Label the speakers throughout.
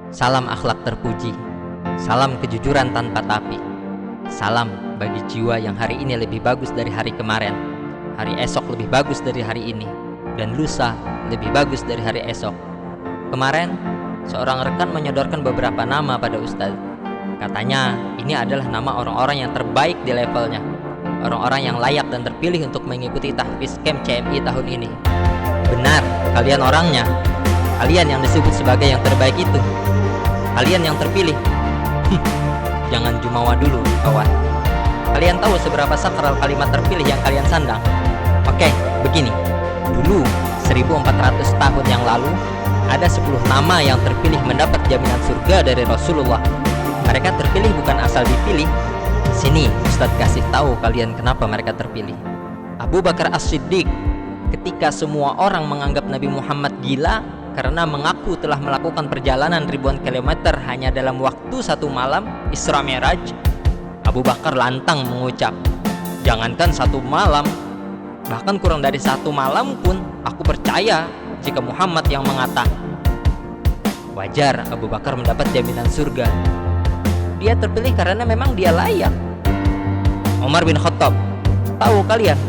Speaker 1: Salam akhlak terpuji, salam kejujuran tanpa tapi, salam bagi jiwa yang hari ini lebih bagus dari hari kemarin, hari esok lebih bagus dari hari ini, dan lusa lebih bagus dari hari esok. Kemarin, seorang rekan menyodorkan beberapa nama pada Ustadz. Katanya ini adalah nama orang-orang yang terbaik di levelnya, orang-orang yang layak dan terpilih untuk mengikuti tahfiz camp CMI tahun ini. Benar, kalian orangnya. Kalian yang disebut sebagai yang terbaik itu. Kalian yang terpilih. Jangan jumawa dulu, kawan. Kalian tahu seberapa sakral kalimat terpilih yang kalian sandang? Oke, begini. Dulu, 1400 tahun yang lalu, ada 10 nama yang terpilih mendapat jaminan surga dari Rasulullah. Mereka terpilih bukan asal dipilih. Sini, Ustadz kasih tahu kalian kenapa mereka terpilih. Abu Bakar As-Siddiq, ketika semua orang menganggap Nabi Muhammad gila karena mengaku telah melakukan perjalanan ribuan kilometer hanya dalam waktu 1 malam Isra Mi'raj, Abu Bakar lantang mengucap, jangankan 1 malam, bahkan kurang dari 1 malam pun aku percaya jika Muhammad yang mengatakan. Wajar Abu Bakar mendapat jaminan surga. Dia terpilih karena memang dia layak. Umar bin Khattab, tahu kalian,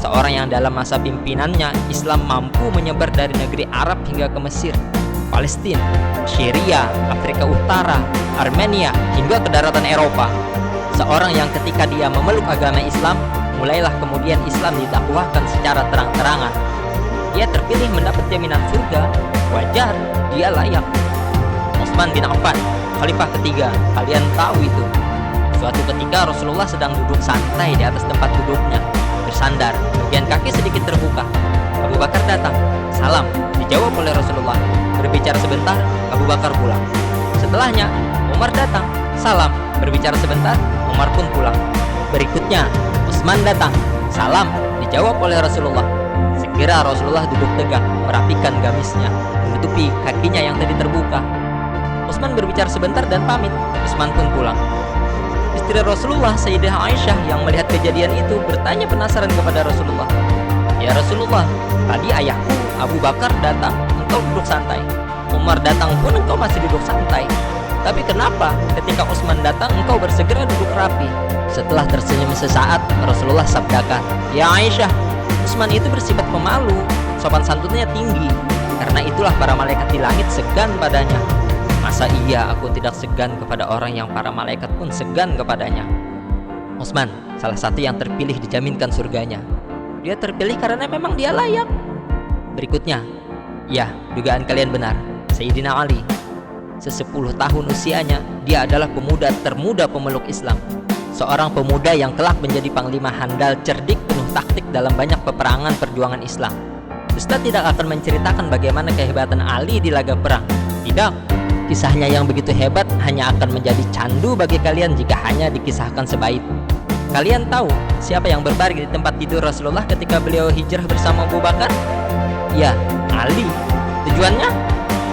Speaker 1: seorang yang dalam masa pimpinannya Islam mampu menyebar dari negeri Arab hingga ke Mesir, Palestina, Syria, Afrika Utara, Armenia, hingga ke daratan Eropa. Seorang yang ketika dia memeluk agama Islam, mulailah kemudian Islam didakwahkan secara terang-terangan. Dia terpilih mendapat jaminan surga. Wajar, dia layak. Utsman bin Affan, khalifah ketiga, kalian tahu itu. Suatu ketika Rasulullah sedang duduk santai di atas tempat duduknya, bersandar, bagian kaki sedikit terbuka. Abu Bakar datang, salam, dijawab oleh Rasulullah. Berbicara sebentar, Abu Bakar pulang. Setelahnya, Umar datang, salam, berbicara sebentar, Umar pun pulang. Berikutnya, Utsman datang, salam, dijawab oleh Rasulullah. Segera Rasulullah duduk tegak, merapikan gamisnya, menutupi kakinya yang tadi terbuka. Utsman berbicara sebentar dan pamit, Utsman pun pulang. Istri Rasulullah, Sayyidah Aisyah, yang melihat kejadian itu bertanya penasaran kepada Rasulullah, ya Rasulullah, tadi ayahku Abu Bakar datang, engkau duduk santai. Umar datang pun engkau masih duduk santai. Tapi kenapa ketika Utsman datang engkau bersegera duduk rapi? Setelah tersenyum sesaat, Rasulullah sabdakan, ya Aisyah, Utsman itu bersifat pemalu, sopan santunnya tinggi. Karena itulah para malaikat di langit segan padanya. Masa iya aku tidak segan kepada orang yang para malaikat pun segan kepadanya? Utsman, salah satu yang terpilih dijaminkan surganya. Dia terpilih karena memang dia layak. Berikutnya, ya, dugaan kalian benar, Sayyidina Ali. Se-10 tahun usianya, dia adalah pemuda termuda pemeluk Islam. Seorang pemuda yang kelak menjadi panglima handal, cerdik, penuh taktik dalam banyak peperangan perjuangan Islam. Ustadz tidak akan menceritakan bagaimana kehebatan Ali di laga perang. Tidak. Kisahnya yang begitu hebat hanya akan menjadi candu bagi kalian jika hanya dikisahkan sebaik. Kalian tahu siapa yang berbaring di tempat tidur Rasulullah ketika beliau hijrah bersama Abu Bakar? Ya, Ali. Tujuannya?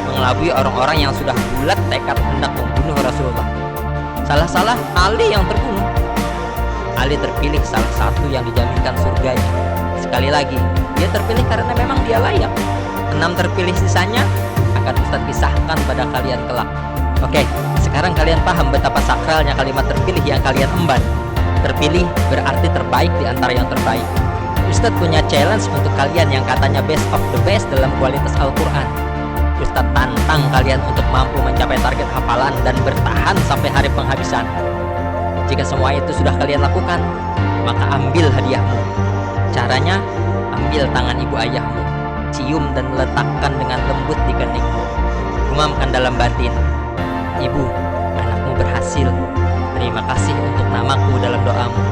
Speaker 1: Mengelabui orang-orang yang sudah bulat tekad hendak membunuh Rasulullah. Salah-salah Ali yang terbunuh. Ali terpilih salah satu yang dijaminkan surganya. Sekali lagi, dia terpilih karena memang dia layak. 6 terpilih sisanya akan Ustadz kisahkan pada kalian kelak. Oke, sekarang kalian paham betapa sakralnya kalimat terpilih yang kalian emban. Terpilih berarti terbaik di antara yang terbaik. Ustadz punya challenge untuk kalian yang katanya best of the best dalam kualitas Al-Quran. Ustadz tantang kalian untuk mampu mencapai target hafalan dan bertahan sampai hari penghabisan. Jika semua itu sudah kalian lakukan, maka ambil hadiahmu. Caranya, ambil tangan ibu ayahmu, cium dan letakkan dengan lembut di keningmu. Gumamkan dalam batin, ibu, anakmu berhasil. Terima kasih untuk namaku dalam doamu.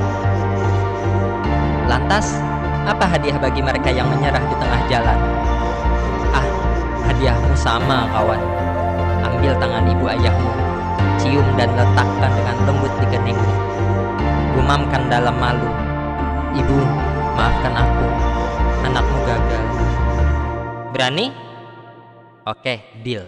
Speaker 1: Lantas, apa hadiah bagi mereka yang menyerah di tengah jalan? Ah, hadiahmu sama, kawan. Ambil tangan ibu ayahmu, cium dan letakkan dengan lembut di keningmu. Gumamkan dalam malu, ibu, maafkan aku, anakmu gagal. Berani? Oke, deal.